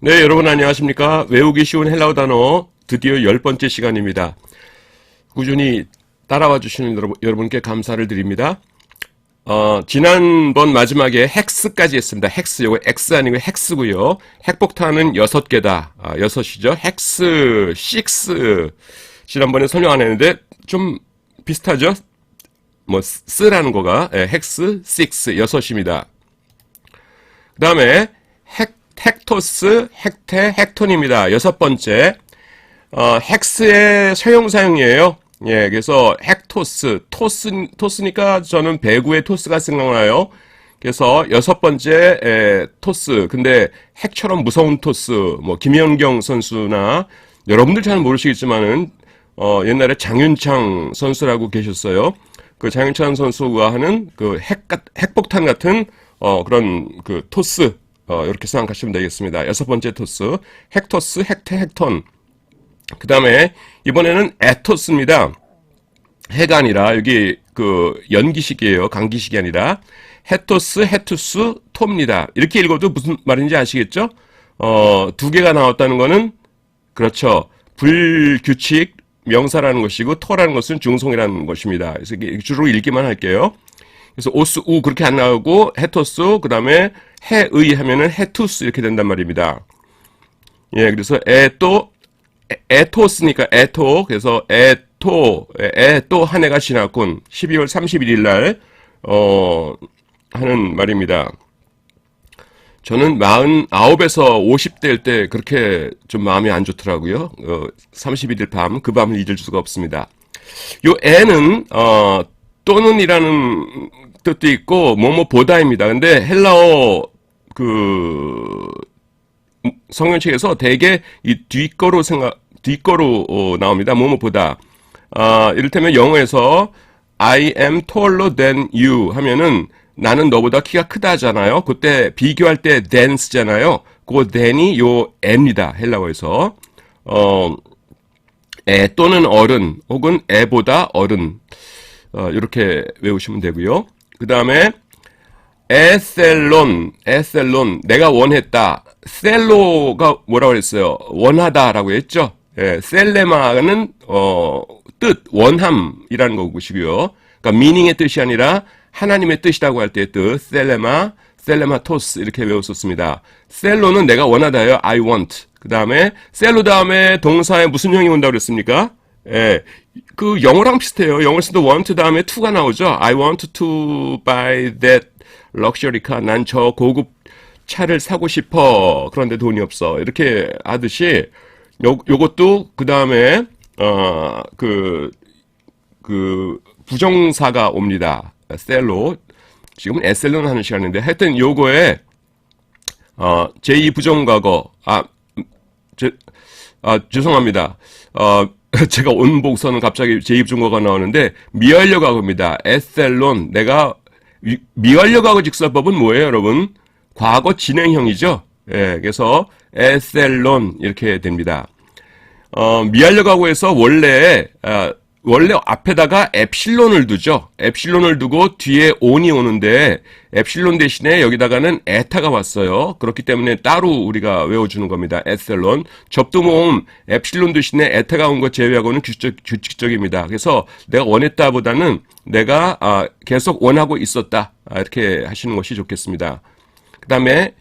네, 여러분 안녕하십니까? 외우기 쉬운 헬라어 단어 드디어 10번째 시간입니다. 꾸준히 따라와 주시는 여러분께 감사를 드립니다. 지난번 마지막에 헥스까지 했습니다. 헥스, 요거 X 아니고 헥스고요. 핵폭탄은 6개다. 6이죠. 헥스, 6. 지난번에 설명 안 했는데 좀 비슷하죠? 쓰라는 거가 헥스, 6, 6입니다. 그 다음에 헥토스, 헥테, 헥톤입니다. 6번째. 헥스의 서형 사용이에요. 예, 그래서 헥토스, 토스니까 저는 배구의 토스가 생각나요. 그래서 6번째, 토스. 근데 핵처럼 무서운 토스, 김연경 선수나, 여러분들 잘 모르시겠지만은, 옛날에 장윤창 선수라고 계셨어요. 그 장윤창 선수가 하는 그 핵폭탄 같은, 그런 그 토스, 이렇게 생각하시면 되겠습니다. 6번째 토스, 헥토스, 헥테, 헥톤. 그 다음에 이번에는 에토스입니다. 해가 아니라 여기 그 연기식이에요. 강기식이 아니라 헤토스, 헤투스, 토입니다. 이렇게 읽어도 무슨 말인지 아시겠죠? 2개가 나왔다는 거는 그렇죠. 불규칙 명사라는 것이고 토라는 것은 중성이라는 것입니다. 그래서 주로 읽기만 할게요. 그래서 오스, 우 그렇게 안 나오고 헤토스, 그 다음에 해의 하면은 헤투스 이렇게 된단 말입니다. 예, 그래서 에토스니까 에토, 그래서 또 한 해가 지났군. 12월 31일 날, 하는 말입니다. 저는 49에서 50대일 때 그렇게 좀 마음이 안 좋더라고요. 31일 밤, 그 밤을 잊을 수가 없습니다. 요 에는, 또는이라는 뜻도 있고, 보다입니다. 근데 헬라어, 성경책에서 대개 이 뒷거로 나옵니다. 보다. 이를테면 영어에서 I am taller than you 하면은 나는 너보다 키가 크다잖아요. 그때 비교할 때 than 쓰잖아요. 그 than이 요 애입니다. 헬라어에서. 애 또는 어른 혹은 애보다 어른. 이렇게 외우시면 되고요. 그 다음에 에셀론, 내가 원했다. 셀로가 뭐라고 그랬어요? 원하다라고 했죠? 예, 셀레마는, 뜻, 원함이라는 것이고요. 그러니까 미닝의 뜻이 아니라 하나님의 뜻이라고 할 때의 뜻, 셀레마토스 이렇게 외웠었습니다. 셀로는 내가 원하다예요. I want. 그 다음에 셀로 다음에 동사에 무슨 형이 온다고 그랬습니까? 예, 그 영어랑 비슷해요. 영어에서도 want 다음에 to가 나오죠. I want to buy that luxury car. 난 저 고급 차를 사고 싶어. 그런데 돈이 없어. 이렇게 하듯이 요것도 그 다음에 부정사가 옵니다. 셀로. 지금은 에셀론 하는 시간인데 하여튼 요거에 제2 부정과거 죄송합니다. 제가 온복서는 갑자기 제2 부정과거가 나오는데 미완료과거입니다. 에셀론. 내가 미완료과거 직설법은 뭐예요, 여러분? 과거 진행형이죠. 예, 그래서 에셀론 이렇게 됩니다. 미완료과거에서 원래 앞에다가 엡실론을 두죠. 엡실론을 두고 뒤에 온이 오는데 엡실론 대신에 여기다가는 에타가 왔어요. 그렇기 때문에 따로 우리가 외워주는 겁니다. 에셀론. 접두모음 엡실론 대신에 에타가 온 것 제외하고는 규칙적입니다. 그래서 내가 원했다보다는 내가 계속 원하고 있었다. 이렇게 하시는 것이 좋겠습니다. 그 다음에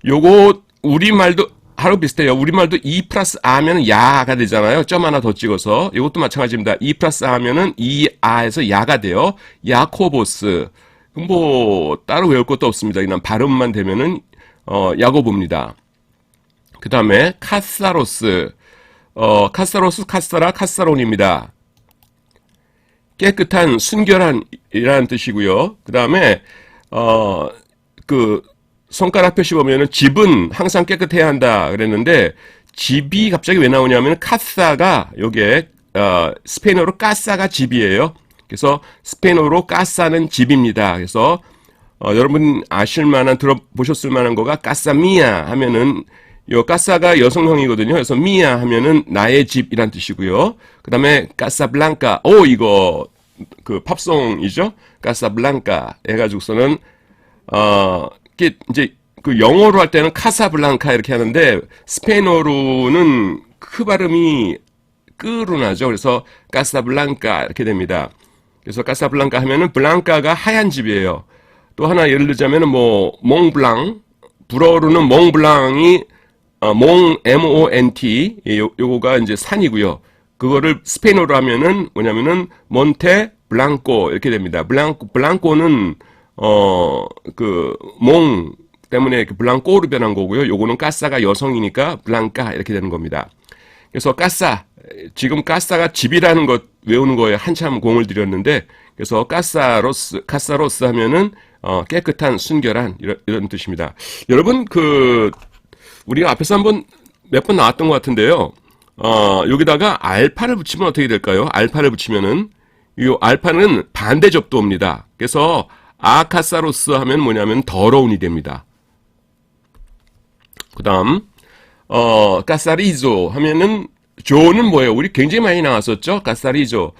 요거 우리말도 하루 비슷해요. 우리말도 2 플러스 아면은 야가 되잖아요. 점 하나 더 찍어서. 이것도 마찬가지입니다. 2 플러스 아면은 이아에서 야가 돼요. 야코보스. 따로 외울 것도 없습니다. 그냥 발음만 되면은, 야고보입니다. 그 다음에 카사로스. 카사라, 카사론입니다. 깨끗한, 순결한이라는 뜻이고요. 그 다음에, 손가락 표시 보면은 집은 항상 깨끗해야 한다 그랬는데 집이 갑자기 왜 나오냐면 카사가 요게 스페인어로 까사가 집이에요. 그래서 스페인어로 까사는 집입니다. 그래서 여러분 아실만한 들어보셨을 만한 거가 까사미야 하면은 요 까사가 여성형이거든요. 그래서 미야 하면은 나의 집이란 뜻이고요. 그다음에 까사블랑카 이거 그 팝송이죠. 까사블랑카 해가지고서는 이제 그 영어로 할 때는 카사블랑카 이렇게 하는데 스페인어로는 크 발음이 끄로 나죠. 그래서 카사블랑카 이렇게 됩니다. 그래서 카사블랑카 하면은 블랑카가 하얀 집이에요. 또 하나 예를 들자면은 뭐 몽블랑, 불어로는 몽블랑이 MONT 요거가 이제 산이고요. 그거를 스페인어로 하면은 뭐냐면은 몬테 블랑코 이렇게 됩니다. 블랑코는 그 몽 때문에 이렇게 블랑코로 변한 거고요. 요거는 까사가 여성이니까 블랑카 이렇게 되는 겁니다. 그래서 까사, 지금 까사가 집이라는 것 외우는 거에 한참 공을 들였는데, 그래서 카사로스 하면은 깨끗한, 순결한 이런 뜻입니다. 여러분 우리가 앞에서 한번 몇 번 나왔던 것 같은데요. 여기다가 알파를 붙이면 어떻게 될까요? 알파를 붙이면은 이 알파는 반대 접두어입니다. 그래서 아카사로스 하면 뭐냐면 더러운이 됩니다. 그다음 까사리조 하면은 조는 뭐예요? 우리 굉장히 많이 나왔었죠? 까사리조.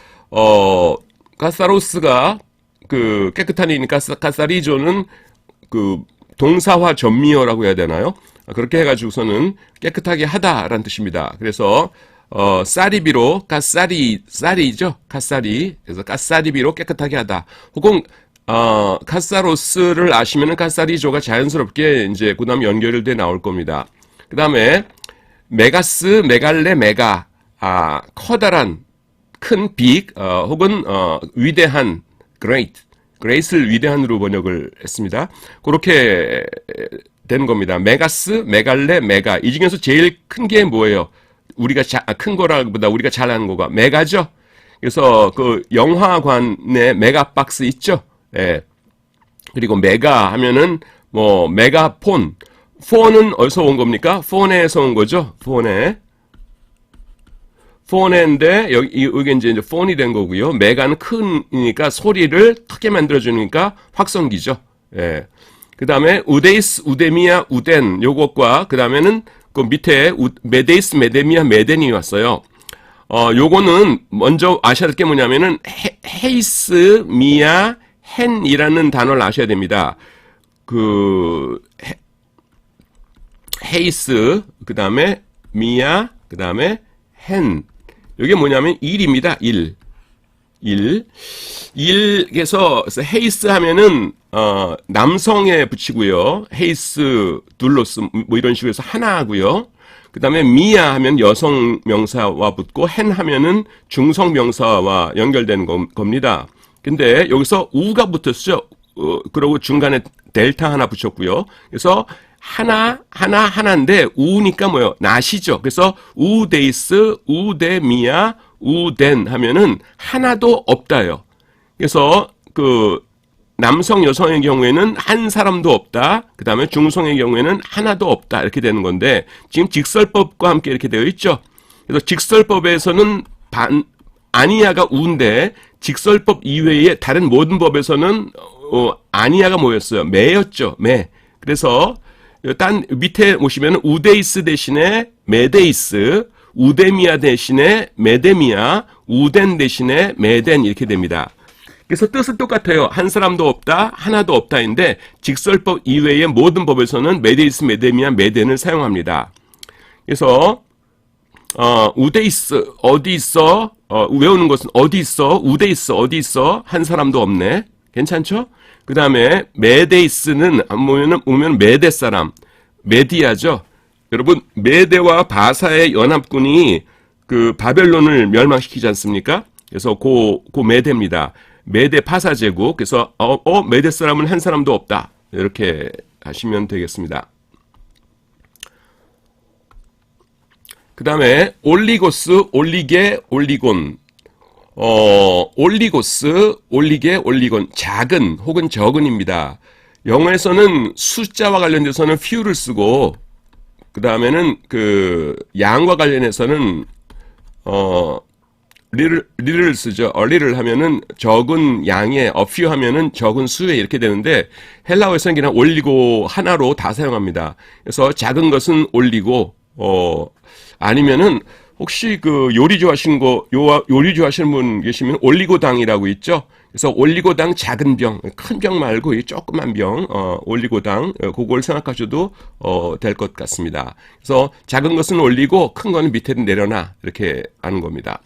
까사로스가 그 깨끗한 이니까 까사리조는 그 동사화 전미어라고 해야 되나요? 그렇게 해가지고서는 깨끗하게 하다라는 뜻입니다. 그래서 쌀이비로 쌀이죠? 카사리. 그래서 까사리비로 깨끗하게 하다. 혹은 카사로스를 아시면은 카사리조가 자연스럽게 이제 그다음 연결돼 나올 겁니다. 그다음에 메가스, 메갈레, 메가, 커다란, 큰, 빅, 혹은 위대한, great을 위대한으로 번역을 했습니다. 그렇게 되는 겁니다. 메가스, 메갈레, 메가. 이 중에서 제일 큰 게 뭐예요? 우리가 큰 거라기보다 우리가 잘 아는 거가 메가죠. 그래서 그 영화관에 메가박스 있죠. 예. 그리고 메가 하면은 뭐 메가폰. 폰은 어디서 온 겁니까? 폰에서 온 거죠. 폰에인데 여기 이제 폰이 된 거고요. 메가는 크니까 소리를 크게 만들어주니까 확성기죠. 예. 그 다음에 우데이스, 우데미아, 우덴 요것과 그 다음에는 그 밑에 메데이스, 메데미아, 메덴이 왔어요. 요거는 먼저 아셔야 될 게 뭐냐면은 헤이스, 미아, 헨이라는 단어를 아셔야 됩니다. 헤이스, 그 다음에 미아, 그 다음에 헨. 이게 뭐냐면 일입니다. 그래서 헤이스 하면은 남성에 붙이고요. 헤이스, 둘로스 뭐 이런 식으로 해서 하나고요. 그 다음에 미아 하면 여성 명사와 붙고 헨 하면은 중성 명사와 연결되는 겁니다. 근데 여기서 우가 붙었죠. 그리고 중간에 델타 하나 붙였고요. 그래서 하나인데 우니까 뭐요? 낫이죠. 그래서 우데이스, 우데미아, 우덴 하면은 하나도 없다요. 그래서 그 남성, 여성의 경우에는 한 사람도 없다. 그 다음에 중성의 경우에는 하나도 없다. 이렇게 되는 건데 지금 직설법과 함께 이렇게 되어 있죠. 그래서 직설법에서는 아니야가 우인데 직설법 이외의 다른 모든 법에서는 아니야가 뭐였어요? 매였죠. 매. 그래서 밑에 보시면 우데이스 대신에 메데이스, 우데미아 대신에 메데미아, 우덴 대신에 메덴 이렇게 됩니다. 그래서 뜻은 똑같아요. 한 사람도 없다, 하나도 없다인데 직설법 이외의 모든 법에서는 메데이스, 메데미아, 메덴을 사용합니다. 그래서 우데이스 어디 있어? 외우는 것은 어디 있어? 우데이스 어디 있어? 한 사람도 없네. 괜찮죠? 그 다음에 메데이스는 보면 메데 사람, 메디아죠. 여러분 메데와 바사의 연합군이 그 바벨론을 멸망시키지 않습니까? 그래서 고 메데입니다. 메데 파사 제국. 그래서 메데 사람은 한 사람도 없다. 이렇게 하시면 되겠습니다. 그 다음에 올리고스, 올리게, 올리곤. 올리고스, 올리게, 올리곤. 작은 혹은 적은입니다. 영어에서는 숫자와 관련돼서는 few를 쓰고 그 다음에는 그 양과 관련해서는 little를 쓰죠. little를 하면은 적은 양에, a few 하면은 적은 수에 이렇게 되는데 헬라어에서는 그냥 올리고 하나로 다 사용합니다. 그래서 작은 것은 올리고 아니면은 혹시 그 요리 좋아하시는 분 계시면 올리고당이라고 있죠. 그래서 올리고당 작은 병, 큰 병 말고 이 조그만 병, 올리고당, 그걸 생각하셔도 될 것 같습니다. 그래서 작은 것은 올리고 큰 거는 밑에 내려놔 이렇게 하는 겁니다.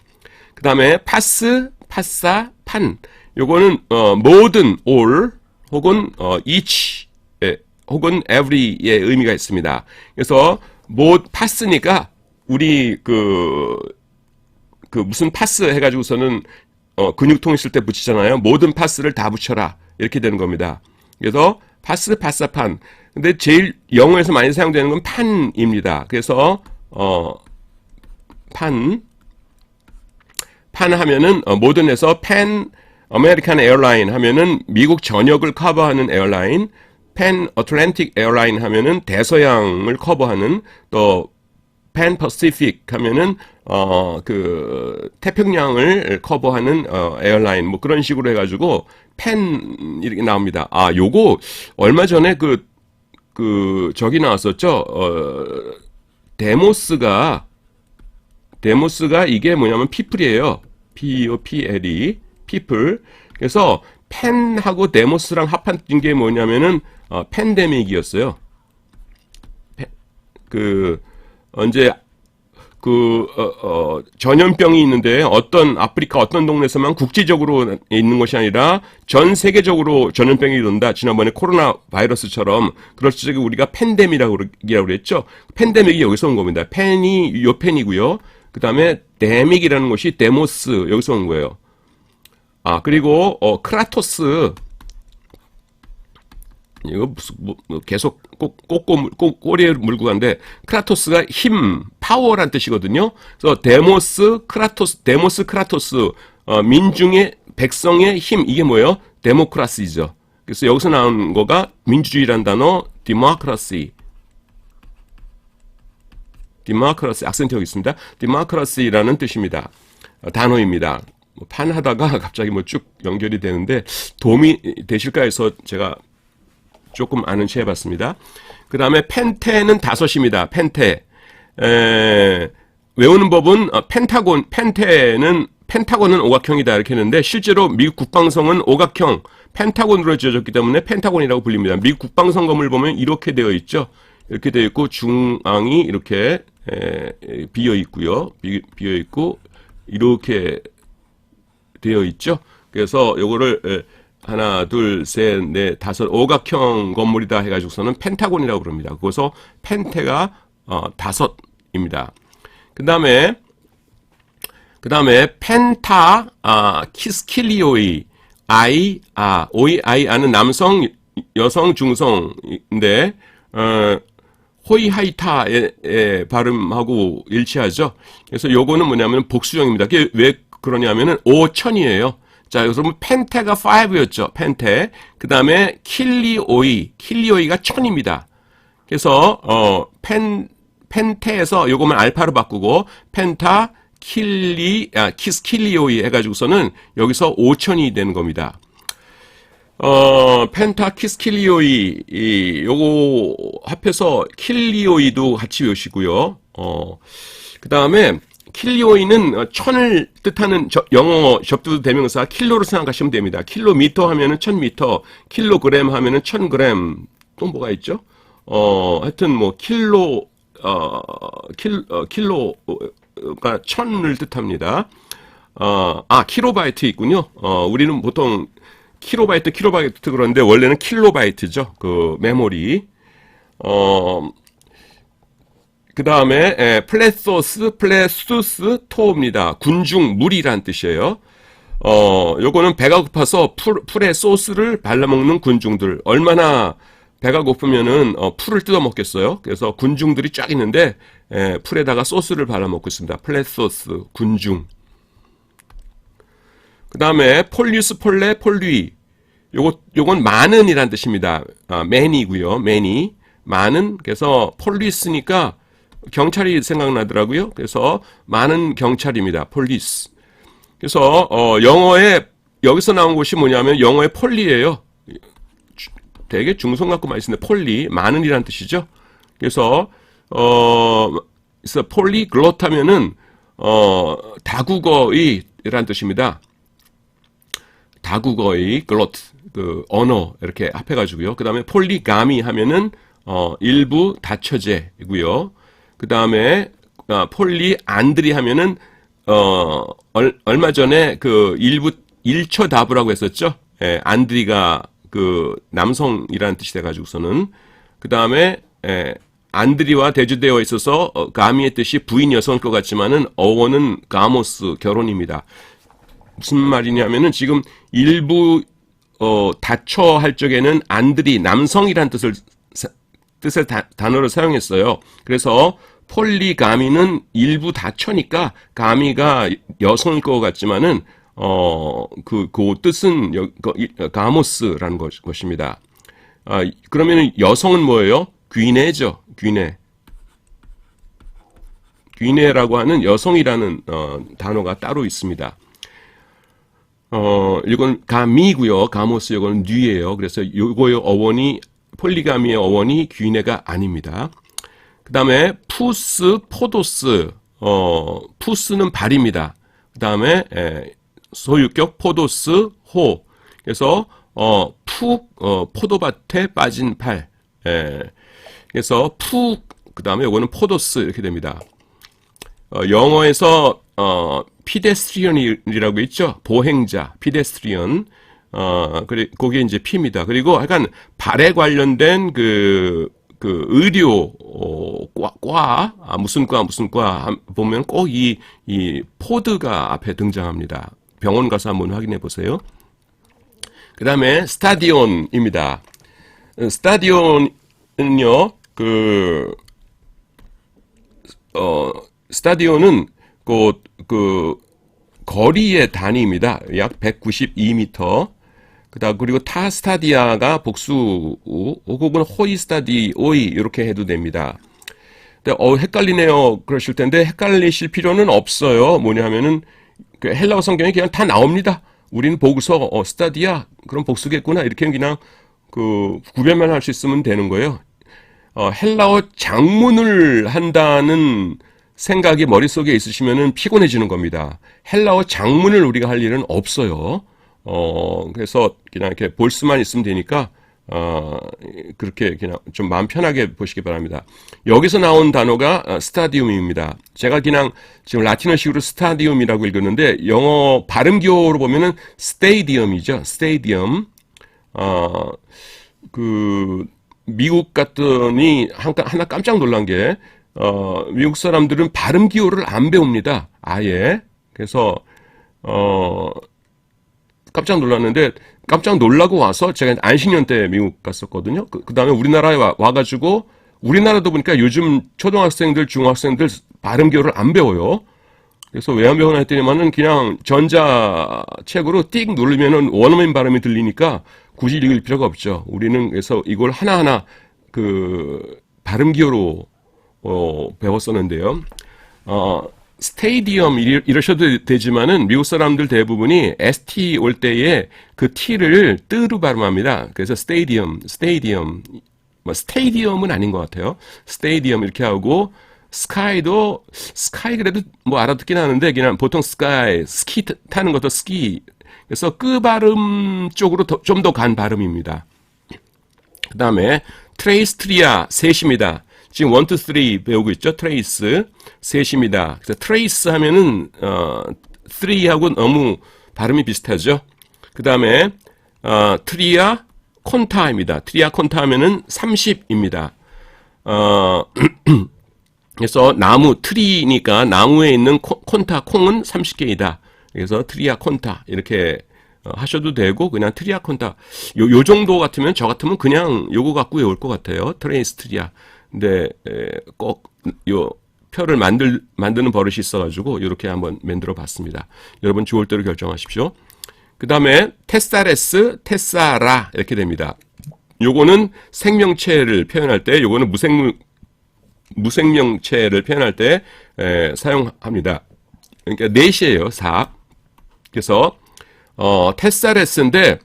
그 다음에 파스, 파사, 판. 요거는 모든, all 혹은 each 혹은 every의 의미가 있습니다. 그래서 파스니까 우리 무슨 파스 해가지고서는 근육통 있을 때 붙이잖아요. 모든 파스를 다 붙여라 이렇게 되는 겁니다. 그래서 파스, 파사판. 근데 제일 영어에서 많이 사용되는 건 판입니다. 그래서 판 하면은 모든에서 아메리칸 에어라인 하면은 미국 전역을 커버하는 에어라인, 팬 어틀랜틱 에어라인 하면은 대서양을 커버하는, 또 팬 퍼시픽 하면은 태평양을 커버하는 에어라인, 뭐 그런 식으로 해가지고 팬 이렇게 나옵니다. 아, 요거 얼마 전에 저기 나왔었죠. 데모스가 이게 뭐냐면 피플이에요. POPLE, 피플. 그래서 팬하고 데모스랑 합한 게 뭐냐면은 팬데믹이었어요. 언제 전염병이 있는데 아프리카 어떤 동네에서만 국지적으로 있는 것이 아니라 전 세계적으로 전염병이 이른다. 지난번에 코로나 바이러스처럼. 그럴 적에 우리가 팬데믹이라고 그랬죠. 팬데믹이 여기서 온 겁니다. 팬이 요 팬이고요. 그 다음에 데믹이라는 것이 데모스, 여기서 온 거예요. 아, 그리고 크라토스, 이거 계속 꼬리에 물고 가는데, 크라토스가 힘, 파워란 뜻이거든요. 그래서 데모스 크라토스, 민중의, 백성의 힘, 이게 뭐예요? 데모크라시죠. 그래서 여기서 나온 거가 민주주의란 단어, 디모크라시, 악센트 여기 있습니다. 디모크라시라는 뜻입니다. 단어입니다. 판하다가 갑자기 쭉 연결이 되는데 도움이 되실까 해서 제가 조금 아는 체 해봤습니다. 그 다음에 펜테는 5입니다. 펜테. 외우는 법은 펜타곤은 오각형이다 이렇게 했는데, 실제로 미국 국방성은 오각형 펜타곤으로 지어졌기 때문에 펜타곤이라고 불립니다. 미국 국방성 건물 보면 이렇게 되어 있죠. 이렇게 되어 있고 중앙이 이렇게 비어 있고요. 비어 있고 이렇게 되어 있죠. 그래서 요거를 하나, 둘, 셋, 넷, 다섯, 오각형 건물이다 해가지고서는 펜타곤이라고 부릅니다. 그래서 펜테가 5입니다. 그 다음에 펜타, 키스킬리오이, 아는 남성, 여성, 중성인데, 호이하이타의 발음하고 일치하죠. 그래서 요거는 뭐냐면 복수형입니다. 그게 왜 그러냐면은 5천이에요. 자, 여기서 보면 펜테가 5였죠. 펜테. 그 다음에 킬리오이가 1000입니다. 그래서 펜테에서 요거만 알파로 바꾸고 펜타 키스킬리오이 해가지고서는 여기서 5000이 되는 겁니다. 펜타 키스킬리오이 요거 합해서 킬리오이도 같이 외우시고요. 그 다음에 킬리오이는 1000을 뜻하는 영어 접두 대명사 킬로로 생각하시면 됩니다. 킬로미터 하면은 1000미터, 킬로그램 하면은 1000g. 또 뭐가 있죠? 하여튼 뭐 킬로가 1000을 뜻합니다. 킬로바이트 있군요. 우리는 보통 킬로바이트 그러는데 원래는 킬로바이트죠. 그 메모리. 그 다음에 플레소스 토입니다. 군중, 물이란 뜻이에요. 요거는 배가 고파서 풀에 소스를 발라먹는 군중들. 얼마나 배가 고프면은 풀을 뜯어 먹겠어요. 그래서 군중들이 쫙 있는데 풀에다가 소스를 발라먹고 있습니다. 플레소스, 군중. 그 다음에 폴리우스, 폴리. 요건 많은이란 뜻입니다. many고요. many. 많은. 그래서 폴리스니까 경찰이 생각나더라고요. 그래서 많은 경찰입니다. 폴리스. 그래서 영어에 여기서 나온 것이 뭐냐면 영어의 폴리예요. 되게 중성 갖고 많이 쓰는데 폴리, 많은이란 뜻이죠. 그래서 폴리글롯 하면은 다국어의란 뜻입니다. 다국어의 글로트, 그 언어 이렇게 합해가지고요. 그 다음에 폴리가미 하면은 일부 다처제이고요. 그 다음에 폴리안드리 하면은 얼마 전에 그 일부 일처다부라고 했었죠. 예, 안드리가 그 남성이라는 뜻이 돼가지고서는 그 다음에 안드리와 대조되어 있어서 가미의 뜻이 부인 여성일 것 같지만은 어원은 가모스 결혼입니다. 무슨 말이냐면은 지금 일부 다처 할 적에는 안드리 남성이란 뜻의 단어를 사용했어요. 그래서 폴리가미는 일부 다처니까 가미가 여성일 것 같지만은 그 뜻은 가모스라는 것입니다. 그러면 여성은 뭐예요? 귀네죠. 귀네라고 하는 여성이라는 단어가 따로 있습니다. 이건 가미고요. 가모스 이건 뉘예요. 그래서 요거의 어원이 폴리가미의 어원이 귀네가 아닙니다. 그 다음에 푸스, 포도스, 푸스는 발입니다. 그 다음에 소유격 포도스, 호. 그래서 포도밭에 빠진 팔. 그래서 그 다음에 요거는 포도스 이렇게 됩니다. 영어에서 피데스트리언이라고 있죠. 보행자, 피데스트리언. 거기에 이제 피입니다. 그리고 약간 발에 관련된 그 의료, 무슨 과 보면 꼭 이 포드가 앞에 등장합니다. 병원 가서 한번 확인해 보세요. 그 다음에 스타디온입니다. 스타디온은요, 스타디온은 그 거리의 단위입니다. 약 192m. 그리고 타 스타디아가 복수, 혹은 호이 스타디오이 이렇게 해도 됩니다. 근데 헷갈리네요. 그러실 텐데 헷갈리실 필요는 없어요. 뭐냐 하면은 그 헬라어 성경에 그냥 다 나옵니다. 우리는 보고서 스타디아 그럼 복수겠구나 이렇게 그냥 그 구별만 할 수 있으면 되는 거예요. 헬라어 장문을 한다는 생각이 머릿속에 있으시면은 피곤해지는 겁니다. 헬라어 장문을 우리가 할 일은 없어요. 그래서 그냥 이렇게 볼 수만 있으면 되니까, 그렇게 그냥 좀 마음 편하게 보시기 바랍니다. 여기서 나온 단어가 스타디움입니다. 제가 그냥 지금 라틴어식으로 스타디움이라고 읽었는데, 영어 발음기호로 보면은 스테이디엄이죠. 스테이디엄. 미국 갔더니 하나 깜짝 놀란 게, 미국 사람들은 발음 기호를 안 배웁니다. 아예. 그래서, 깜짝 놀랐는데, 깜짝 놀라고 와서 제가 안식년 때 미국 갔었거든요. 그 다음에 우리나라에 와가지고, 우리나라도 보니까 요즘 초등학생들, 중학생들 발음 기호를 안 배워요. 그래서 왜 안 배우나 했더니만은 그냥 전자책으로 띡 누르면은 원어민 발음이 들리니까 굳이 읽을 필요가 없죠. 우리는 그래서 이걸 하나하나 발음 기호로 배웠었는데요. 스테이디엄 이러셔도 되지만은 미국 사람들 대부분이 ST 올 때에 그 T를 뜨로 발음합니다. 그래서 스테이디엄, 스테이디엄은 아닌 것 같아요. 스테이디엄 이렇게 하고 스카이 그래도 뭐 알아듣긴 하는데 그냥 보통 스키 타는 것도 스키. 그래서 발음 쪽으로 좀 더 간 발음입니다. 그 다음에 트레이스트리아 셋입니다. 지금 1, 2, 3 배우고 있죠. 트레이스 셋입니다. 그래서 트레이스 하면은 3하고 너무 발음이 비슷하죠. 그 다음에 트리아 콘타입니다. 트리아 콘타 하면은 30입니다. 그래서 나무 트리니까 나무에 있는 콘타 콩은 30개이다. 그래서 트리아 콘타 이렇게 하셔도 되고 그냥 트리아 콘타 요 정도 같으면 저 같으면 그냥 요거 갖고 외울 것 같아요. 트레이스트리아. 근데 꼭 요 표를 만드는 버릇이 있어가지고 이렇게 한번 만들어 봤습니다. 여러분 좋을 대로 결정하십시오. 그 다음에 테사레스, 테사라 이렇게 됩니다. 요거는 생명체를 표현할 때, 요거는 무생명체를 표현할 때 사용합니다. 그러니까 넷이에요. 4. 그래서 테사레스인데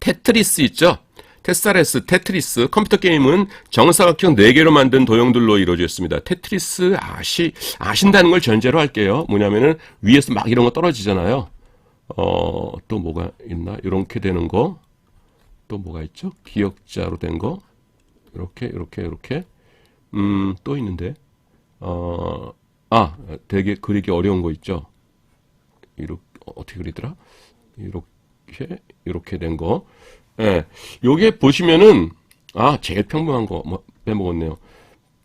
테트리스 있죠. 테트리스 컴퓨터 게임은 정사각형 4개로 만든 도형들로 이루어져 있습니다. 테트리스 아신다는 걸 전제로 할게요. 뭐냐면은 위에서 막 이런 거 떨어지잖아요. 또 뭐가 있나? 이렇게 되는 거. 또 뭐가 있죠? 기역자로 된 거. 이렇게. 또 있는데. 되게 그리기 어려운 거 있죠? 이렇게, 어떻게 그리더라? 이렇게 된 거. 예. 요게 보시면은, 제일 평범한 거, 빼먹었네요.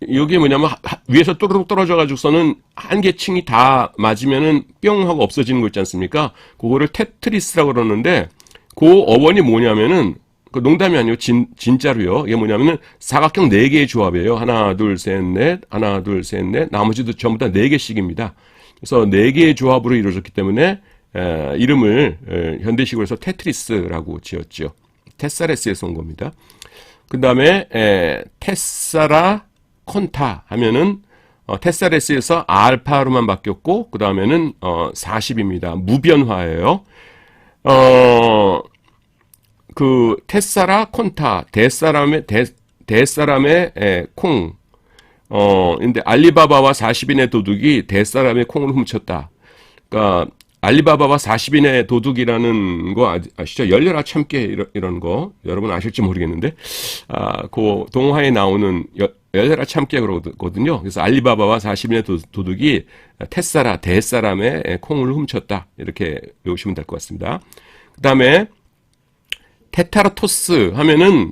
이게 뭐냐면 위에서 또르륵 떨어져가지고서는 한 개 층이 다 맞으면은 뿅 하고 없어지는 거 있지 않습니까? 그거를 테트리스라고 그러는데 그 어원이 뭐냐면은 그 농담이 아니고 진짜로요. 이게 뭐냐면은 사각형 4개의 조합이에요. 하나 둘 셋 넷, 하나 둘 셋 넷, 나머지도 전부 다 4개씩입니다. 그래서 4개의 조합으로 이루어졌기 때문에 이름을 현대식으로 해서 테트리스라고 지었죠. 테사레스에서 온 겁니다. 그 다음에 테사라 콘타 하면은 테사레스에서 알파로만 바뀌었고 그 다음에는 40입니다. 무변화예요. 그 테사라 콘타 대사람의 콩. 근데 알리바바와 40인의 도둑이 대사람의 콩을 훔쳤다. 그러니까 알리바바와 40인의 도둑이라는 거 아시죠? 열려라 참깨 이런 거 여러분 아실지 모르겠는데 그 동화에 나오는 열려라 참깨 그러거든요. 그래서 알리바바와 40인의 도둑이 대사람의 콩을 훔쳤다. 이렇게 외우시면 될 것 같습니다. 그 다음에 테타르토스 하면은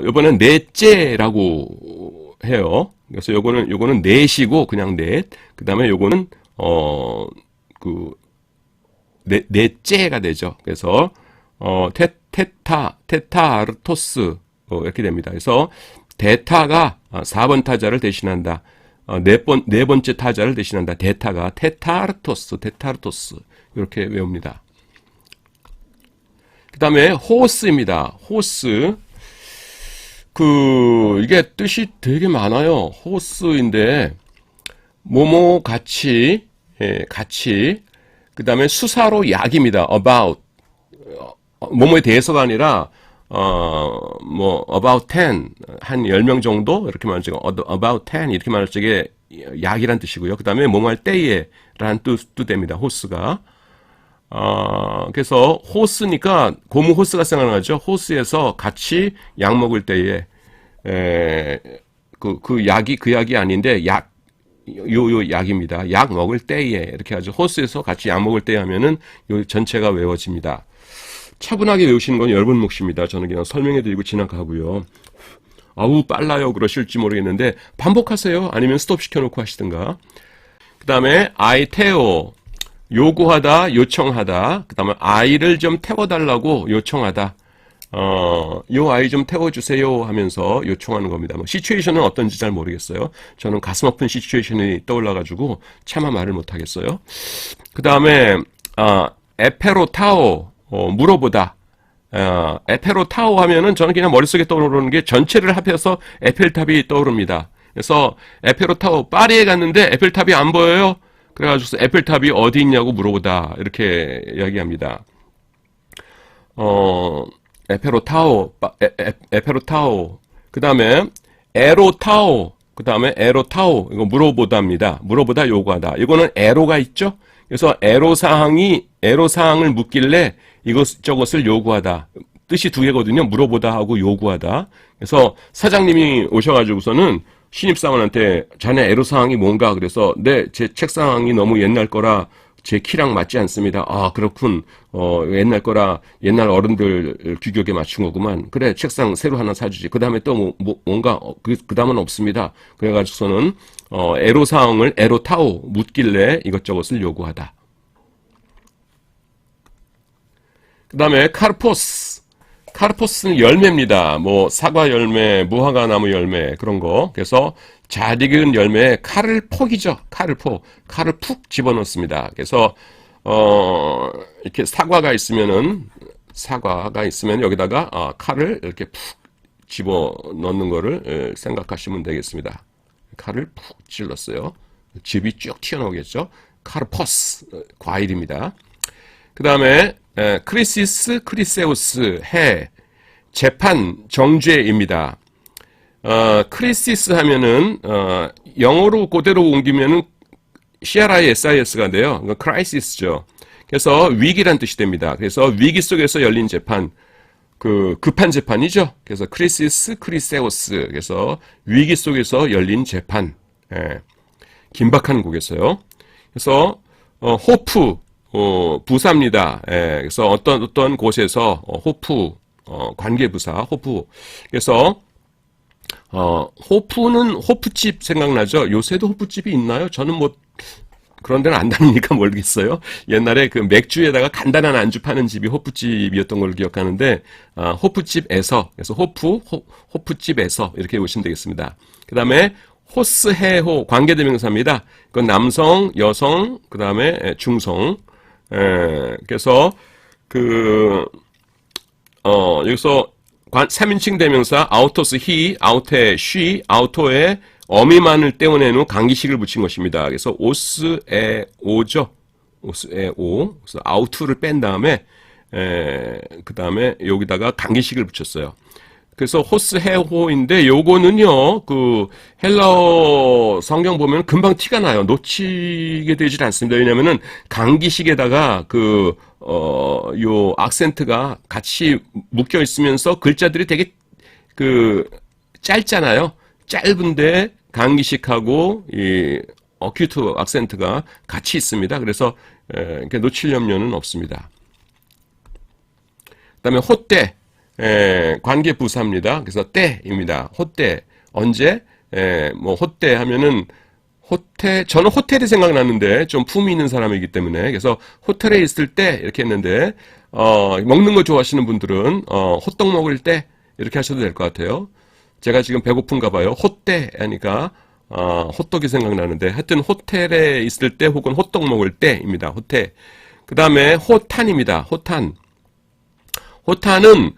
이번엔 넷째라고 해요. 그래서 요거는 넷이고 그냥 넷. 그 다음에 요거는 넷째가 되죠. 그래서 테타르토스 이렇게 됩니다. 그래서 대타가 4번 타자를 대신한다. 네 번째 타자를 대신한다. 대타가 테타르토스 이렇게 외웁니다. 그 다음에 호스입니다. 호스. 이게 뜻이 되게 많아요. 호스인데, 같이, 그 다음에 수사로 약입니다. about. 뭐뭐에 대해서가 아니라, about 10, 한 10명 정도? 이렇게 말할 적에, about 10, 이렇게 말할 적에 약이란 뜻이고요. 그 다음에 뭐뭐 할 때에, 라는 뜻도 됩니다. 호스가. 그래서 호스니까 고무 호스가 생각나죠. 호스에서 같이 약 먹을 때에 그 약이 아닌데 요 약입니다. 약 먹을 때에 이렇게 하죠. 호스에서 같이 약 먹을 때 하면은 요 전체가 외워집니다. 차분하게 외우시는 건 여러분 몫입니다. 저는 그냥 설명해드리고 지나가고요. 빨라요 그러실지 모르겠는데 반복하세요. 아니면 스톱 시켜놓고 하시든가. 그 다음에 아이테오 요구하다, 요청하다. 그 다음에 아이를 좀 태워달라고 요청하다. 요 아이 좀 태워주세요 하면서 요청하는 겁니다. 시츄에이션은 어떤지 잘 모르겠어요. 저는 가슴 아픈 시츄에이션이 떠올라가지고 차마 말을 못하겠어요. 그 다음에, 에페로타오, 물어보다. 에페로타오 하면은 저는 그냥 머릿속에 떠오르는 게 전체를 합해서 에펠탑이 떠오릅니다. 그래서 에페로타오, 파리에 갔는데 에펠탑이 안 보여요? 그래가지고 에펠탑이 어디 있냐고 물어보다 이렇게 이야기합니다. 에페로타오, 그 다음에 에로타오, 이거 물어보다입니다. 물어보다 요구하다. 이거는 에로가 있죠? 그래서 에로사항을 묻길래 저것을 요구하다. 뜻이 2개거든요. 물어보다 하고 요구하다. 그래서 사장님이 오셔가지고서는 신입사원한테 자네 애로사항이 뭔가 그래서 제 책상이 너무 옛날 거라 제 키랑 맞지 않습니다. 그렇군. 옛날 거라 옛날 어른들 규격에 맞춘 거구만. 그래 책상 새로 하나 사주지. 그 다음에 또 뭔가 그 다음은 없습니다. 그래가지고서는 애로사항을 에로타오 묻길래 이것저것을 요구하다. 그 다음에 카르포스는 열매입니다. 사과 열매, 무화과 나무 열매, 그런 거. 그래서 잘 익은 열매에 칼을 폭이죠. 칼을 푹 집어넣습니다. 그래서, 이렇게 사과가 있으면 여기다가, 칼을 이렇게 푹 집어넣는 거를 생각하시면 되겠습니다. 칼을 푹 찔렀어요. 즙이 쭉 튀어나오겠죠. 카르포스, 과일입니다. 그 다음에, 크리세우스, 해, 재판, 정죄입니다. 크리시스 하면은, 영어로 그대로 옮기면은, CRISIS가 돼요. 크라이시스죠. 그래서 위기란 뜻이 됩니다. 그래서 위기 속에서 열린 재판, 급한 재판이죠. 그래서 크리시스 크리세오스. 그래서 위기 속에서 열린 재판. 예, 긴박한 곡에서요. 그래서 호프, 부사입니다. 예, 그래서 어떤 곳에서 호프, 관계부사 호프. 그래서 호프는 호프집 생각나죠? 요새도 호프집이 있나요? 저는 뭐 그런 데는 안 다니니까 모르겠어요. 옛날에 그 맥주에다가 간단한 안주 파는 집이 호프집이었던 걸로 기억하는데, 호프집에서, 그래서 호프집에서 이렇게 보시면 되겠습니다. 그 다음에 호스해호, 관계대명사입니다. 그건 남성, 여성, 그 다음에 중성. 그래서 여기서 3인칭 대명사 아우토스 he, 아우테 she, 아우토에 어미만을 떼어낸 후 강기식을 붙인 것입니다. 그래서 오스에 오죠. 오스에 오. 그래서 아우투를 뺀 다음에 그 다음에 여기다가 강기식을 붙였어요. 그래서 호스해호인데 요거는요 그 헬라어 성경 보면 금방 티가 나요. 놓치게 되질 않습니다. 왜냐면은 강기식에다가 요 악센트가 같이 묶여 있으면서 글자들이 되게 짧잖아요. 짧은데 강기식하고 이 어큐트 악센트가 같이 있습니다. 그래서 놓칠 염려는 없습니다. 그 다음에 호때, 관계부사입니다. 그래서 때입니다. 호때, 언제? 뭐 호때 하면은 저는 호텔이 생각나는데 좀 품이 있는 사람이기 때문에 그래서 호텔에 있을 때 이렇게 했는데 먹는 거 좋아하시는 분들은 호떡 먹을 때 이렇게 하셔도 될 것 같아요. 제가 지금 배고픈가 봐요. 호때 하니까 호떡이 생각나는데 하여튼 호텔에 있을 때 혹은 호떡 먹을 때입니다. 호텔. 그 다음에 호탄입니다. 호탄. 호탄은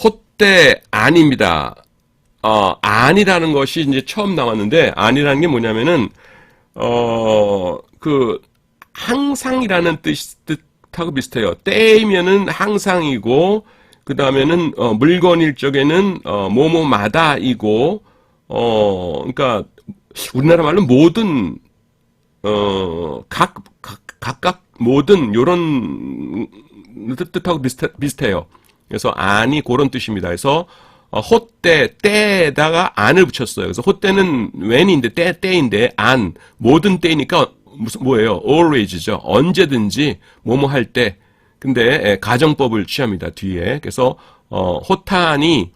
호때 안입니다. 안이라는 것이 이제 처음 나왔는데 안이라는 게 뭐냐면은 항상이라는 뜻하고 비슷해요. 때이면은 항상이고 그 다음에는 물건일 적에는 뭐뭐마다이고 그러니까 우리나라 말로 모든 각각 모든 요런 뜻하고 비슷해요. 그래서 안이 그런 뜻입니다. 그래서 호때 때에다가 안을 붙였어요. 그래서 호때는 when인데 때인데 안 모든 때니까 뭐예요? always죠. 언제든지 뭐뭐 할 때. 근데 가정법을 취합니다. 뒤에. 그래서 호탄은